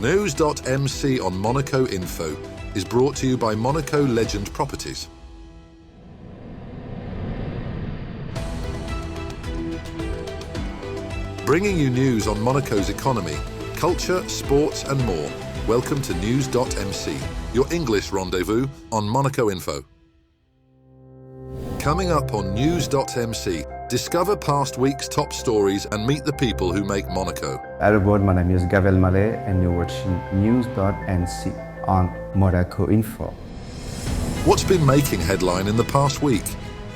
NEWS.MC on Monaco Info is brought to you by Monaco Legend Properties. Bringing you news on Monaco's economy, culture, sports and more. Welcome to NEWS.MC, your English rendezvous on Monaco Info. Coming up on NEWS.MC, discover past week's top stories and meet the people who make Monaco. Hello everyone, my name is Gad Elmaleh and you're watching NEWS.MC on Monaco Info. What's been making headline in the past week?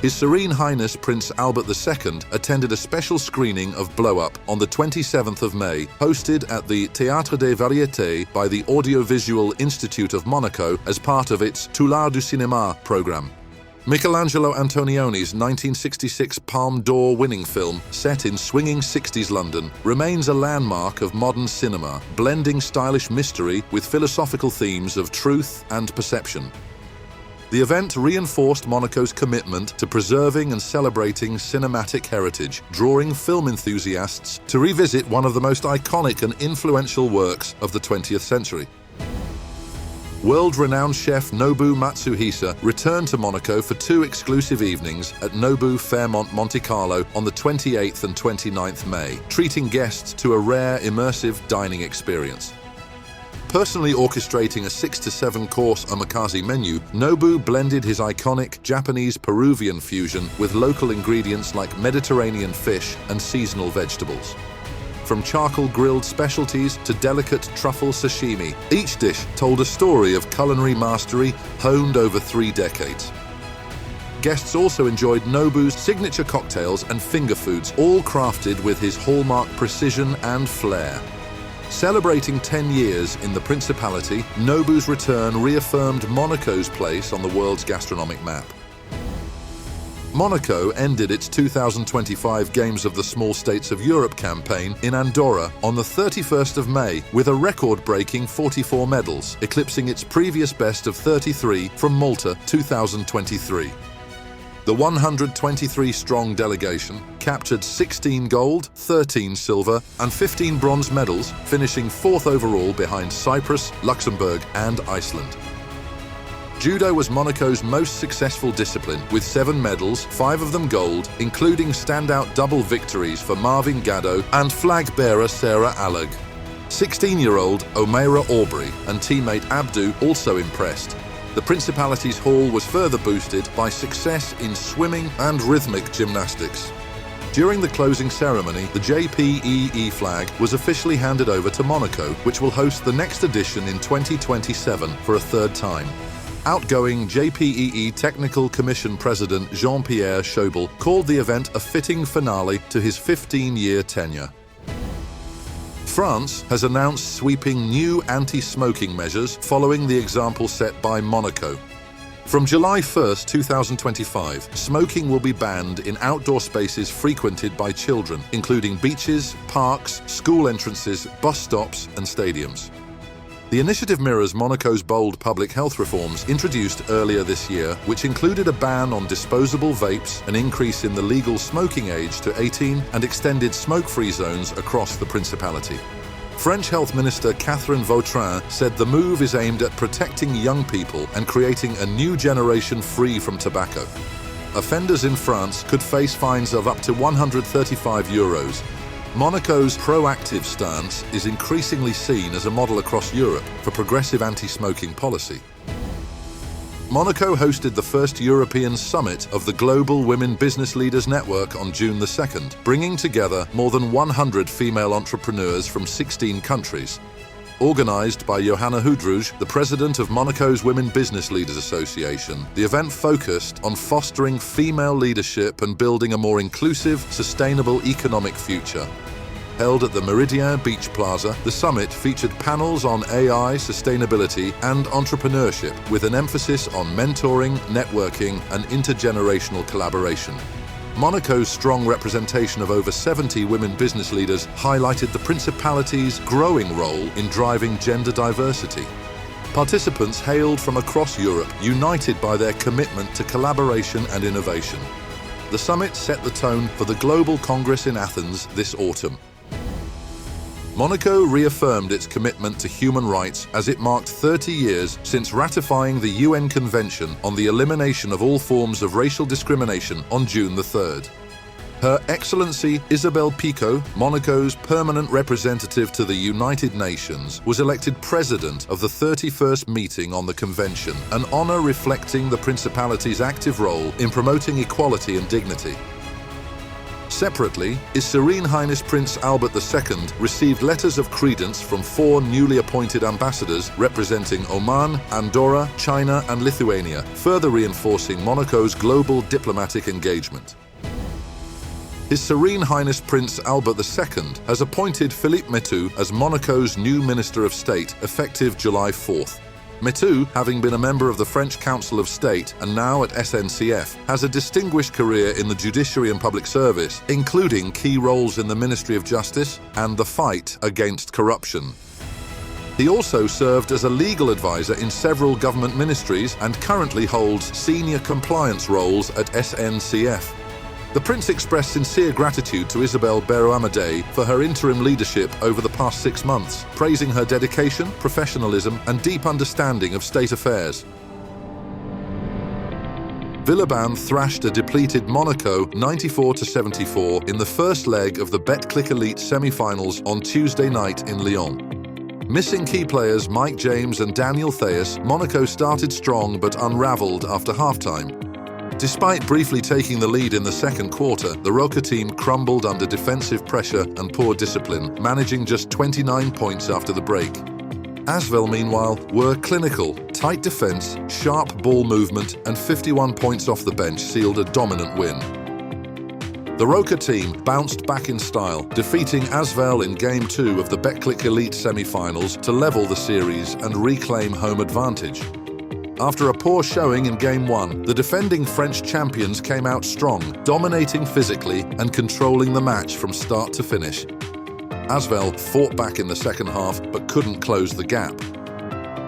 His Serene Highness Prince Albert II attended a special screening of Blow Up on the 27th of May, hosted at the Théâtre des Variétés by the Audiovisual Institute of Monaco as part of its Toulard du cinéma program. Michelangelo Antonioni's 1966 Palme d'Or winning film, set in swinging 60s London, remains a landmark of modern cinema, blending stylish mystery with philosophical themes of truth and perception. The event reinforced Monaco's commitment to preserving and celebrating cinematic heritage, drawing film enthusiasts to revisit one of the most iconic and influential works of the 20th century. World-renowned chef Nobu Matsuhisa returned to Monaco for 2 exclusive evenings at Nobu Fairmont Monte-Carlo on the 28th and 29th May, treating guests to a rare immersive dining experience. Personally orchestrating a 6 to 7 course omakase menu, Nobu blended his iconic Japanese-Peruvian fusion with local ingredients like Mediterranean fish and seasonal vegetables. From charcoal-grilled specialties to delicate truffle sashimi, each dish told a story of culinary mastery honed over 3 decades. Guests also enjoyed Nobu's signature cocktails and finger foods, all crafted with his hallmark precision and flair. Celebrating 10 years in the Principality, Nobu's return reaffirmed Monaco's place on the world's gastronomic map. Monaco ended its 2025 Games of the Small States of Europe campaign in Andorra on the 31st of May with a record-breaking 44 medals, eclipsing its previous best of 33 from Malta 2023. The 123-strong delegation captured 16 gold, 13 silver and 15 bronze medals, finishing 4th overall behind Cyprus, Luxembourg and Iceland. Judo was Monaco's most successful discipline, with 7 medals, 5 of them gold, including standout double victories for Marvin Gaddo and flag bearer Sarah Alleg. 16-year-old Omeira Aubrey and teammate Abdu also impressed. The Principality's haul was further boosted by success in swimming and rhythmic gymnastics. During the closing ceremony, the JPEE flag was officially handed over to Monaco, which will host the next edition in 2027 for a 3rd time. Outgoing JPEE Technical Commission President Jean-Pierre Schobel called the event a fitting finale to his 15-year tenure. France has announced sweeping new anti-smoking measures following the example set by Monaco. From July 1, 2025, smoking will be banned in outdoor spaces frequented by children, including beaches, parks, school entrances, bus stops and stadiums. The initiative mirrors Monaco's bold public health reforms introduced earlier this year, which included a ban on disposable vapes, an increase in the legal smoking age to 18, and extended smoke-free zones across the Principality. French Health Minister Catherine Vautrin said the move is aimed at protecting young people and creating a new generation free from tobacco. Offenders in France could face fines of up to €135. Monaco's proactive stance is increasingly seen as a model across Europe for progressive anti-smoking policy. Monaco hosted the first European summit of the Global Women Business Leaders Network on June the 2nd, bringing together more than 100 female entrepreneurs from 16 countries. Organised by Johanna Houdrouge, the president of Monaco's Women Business Leaders Association, the event focused on fostering female leadership and building a more inclusive, sustainable economic future. Held at the Méridien Beach Plaza, the summit featured panels on AI, sustainability and entrepreneurship, with an emphasis on mentoring, networking and intergenerational collaboration. Monaco's strong representation of over 70 women business leaders highlighted the Principality's growing role in driving gender diversity. Participants hailed from across Europe, united by their commitment to collaboration and innovation. The summit set the tone for the Global Congress in Athens this autumn. Monaco reaffirmed its commitment to human rights as it marked 30 years since ratifying the UN Convention on the Elimination of All Forms of Racial Discrimination on June the 3rd. Her Excellency Isabelle Picot, Monaco's permanent representative to the United Nations, was elected president of the 31st meeting on the convention, an honor reflecting the Principality's active role in promoting equality and dignity. Separately, His Serene Highness Prince Albert II received letters of credence from 4 newly appointed ambassadors representing Oman, Andorra, China and Lithuania, further reinforcing Monaco's global diplomatic engagement. His Serene Highness Prince Albert II has appointed Philippe Métou as Monaco's new Minister of State, effective July 4th. Métou, having been a member of the French Council of State and now at SNCF, has a distinguished career in the judiciary and public service, including key roles in the Ministry of Justice and the fight against corruption. He also served as a legal advisor in several government ministries and currently holds senior compliance roles at SNCF. The Prince expressed sincere gratitude to Isabelle Berroamadei for her interim leadership over the past 6 months, praising her dedication, professionalism and deep understanding of state affairs. Villeurbanne thrashed a depleted Monaco 94-74 in the first leg of the Betclic Elite semi-finals on Tuesday night in Lyon. Missing key players Mike James and Daniel Theus, Monaco started strong but unravelled after half-time. Despite briefly taking the lead in the second quarter, the Roca team crumbled under defensive pressure and poor discipline, managing just 29 points after the break. Asvel, meanwhile, were clinical. Tight defence, sharp ball movement and 51 points off the bench sealed a dominant win. The Roca team bounced back in style, defeating Asvel in Game 2 of the Betclic Elite semi-finals to level the series and reclaim home advantage. After a poor showing in Game 1, the defending French champions came out strong, dominating physically and controlling the match from start to finish. Asvel fought back in the second half but couldn't close the gap.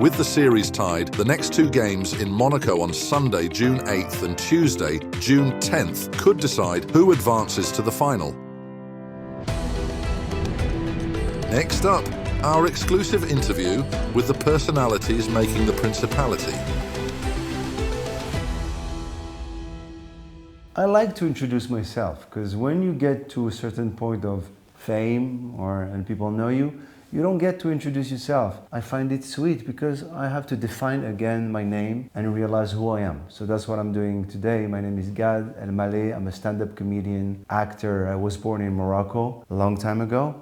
With the series tied, the next 2 games in Monaco on Sunday, June 8th and Tuesday, June 10th could decide who advances to the final. Next up, our exclusive interview with the personalities making the Principality. I like to introduce myself because when you get to a certain point of fame and people know you, you don't get to introduce yourself. I find it sweet because I have to define again my name and realize who I am. So that's what I'm doing today. My name is Gad Elmaleh. I'm a stand-up comedian, actor. I was born in Morocco a long time ago,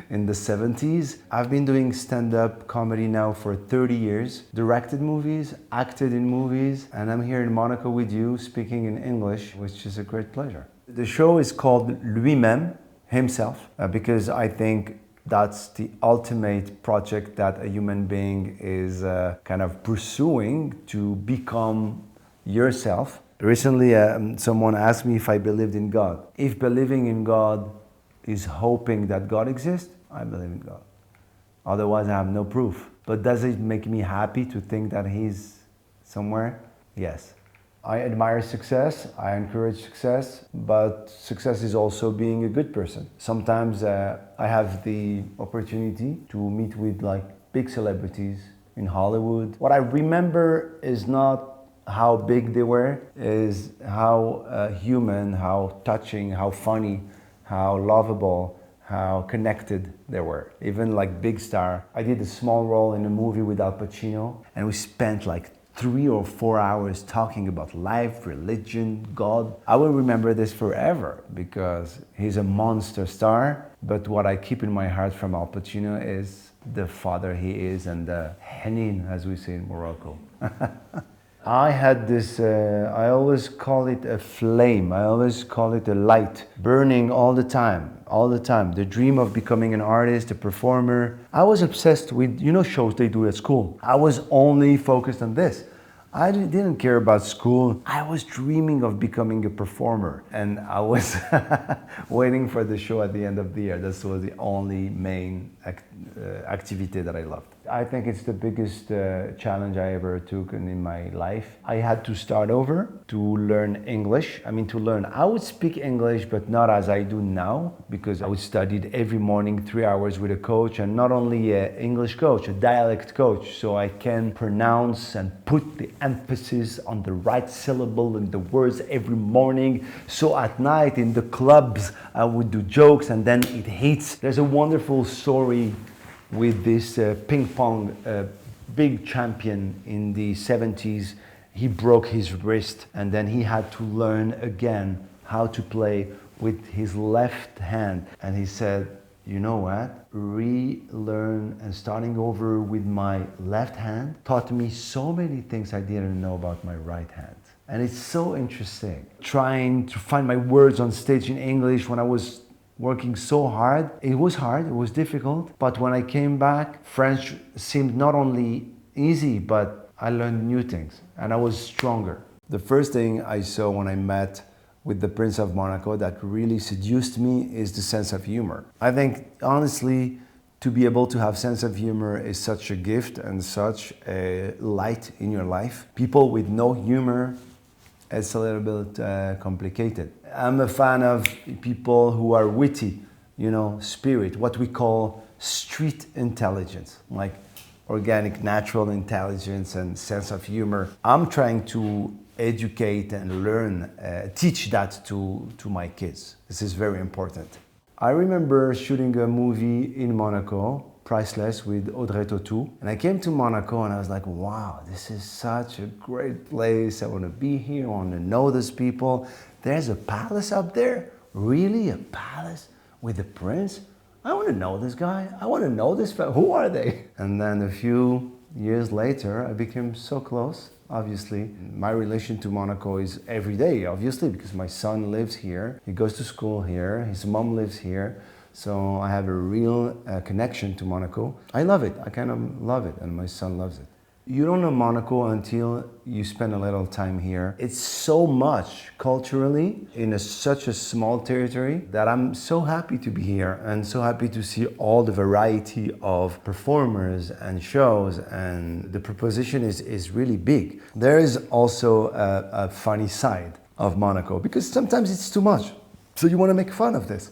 in the 70s. I've been doing stand-up comedy now for 30 years, directed movies, acted in movies, and I'm here in Monaco with you speaking in English, which is a great pleasure. The show is called Lui-même, himself, because I think that's the ultimate project that a human being is kind of pursuing to become yourself. Recently, someone asked me if I believed in God. If believing in God is hoping that God exists, I believe in God. Otherwise, I have no proof. But does it make me happy to think that He's somewhere? Yes. I admire success, I encourage success, but success is also being a good person. Sometimes I have the opportunity to meet with big celebrities in Hollywood. What I remember is not how big they were, is how human, how touching, how funny, how lovable, how connected they were. Even big star. I did a small role in a movie with Al Pacino and we spent 3 or 4 hours talking about life, religion, God. I will remember this forever because he's a monster star. But what I keep in my heart from Al Pacino is the father he is and the Hanin, as we say in Morocco. I had this, I always call it a flame. I always call it a light, burning all the time, all the time. The dream of becoming an artist, a performer. I was obsessed with, shows they do at school. I was only focused on this. I didn't care about school. I was dreaming of becoming a performer. And I was waiting for the show at the end of the year. That was the only main activity that I loved. I think it's the biggest challenge I ever took in my life. I had to start over to learn English. I would speak English, but not as I do now, because I would study every morning 3 hours with a coach, and not only an English coach, a dialect coach, so I can pronounce and put the emphasis on the right syllable in the words every morning. So at night in the clubs, I would do jokes and then it hits. There's a wonderful story with this ping pong big champion in the 70s. He broke his wrist and then he had to learn again how to play with his left hand. And he said, you know what? Relearn and starting over with my left hand taught me so many things I didn't know about my right hand. And it's so interesting. Trying to find my words on stage in English when I was working so hard. It was difficult. But when I came back, French seemed not only easy, but I learned new things and I was stronger. The first thing I saw when I met with the Prince of Monaco that really seduced me is the sense of humor. I think, honestly, to be able to have sense of humor is such a gift and such a light in your life. People with no humor, it's a little bit complicated. I'm a fan of people who are witty, spirit, what we call street intelligence, like organic, natural intelligence and sense of humor. I'm trying to educate and learn, teach that to my kids. This is very important. I remember shooting a movie in Monaco, Priceless, with Audrey Tautou. And I came to Monaco and I was like, wow, this is such a great place. I want to be here, I want to know these people. There's a palace up there? Really, a palace with the prince? I want to know this guy. I want to know this family. Who are they? And then a few years later, I became so close, obviously. My relation to Monaco is every day, obviously, because my son lives here. He goes to school here. His mom lives here. So I have a real connection to Monaco. I love it. I kind of love it, and my son loves it. You don't know Monaco until you spend a little time here. It's so much culturally in such a small territory that I'm so happy to be here and so happy to see all the variety of performers and shows, and the proposition is really big. There is also a funny side of Monaco because sometimes it's too much. So you want to make fun of this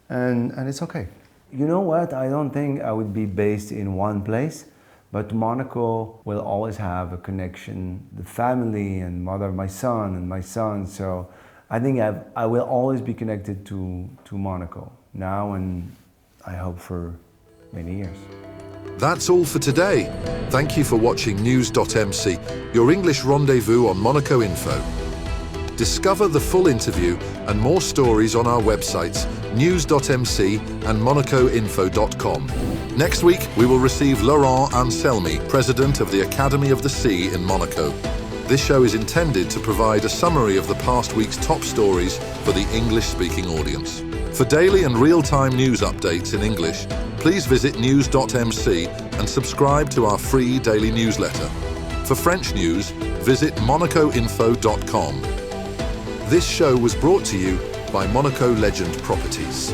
and it's okay. You know what? I don't think I would be based in one place. But Monaco will always have a connection, the family and mother of my son, so I think I will always be connected to Monaco now and I hope for many years. That's all for today. Thank you for watching News.MC, your English rendezvous on Monaco Info. Discover the full interview and more stories on our websites, News.MC and MonacoInfo.com. Next week, we will receive Laurent Anselmi, President of the Academy of the Sea in Monaco. This show is intended to provide a summary of the past week's top stories for the English-speaking audience. For daily and real-time news updates in English, please visit News.MC and subscribe to our free daily newsletter. For French news, visit MonacoInfo.com. This show was brought to you by Monaco Legend Properties.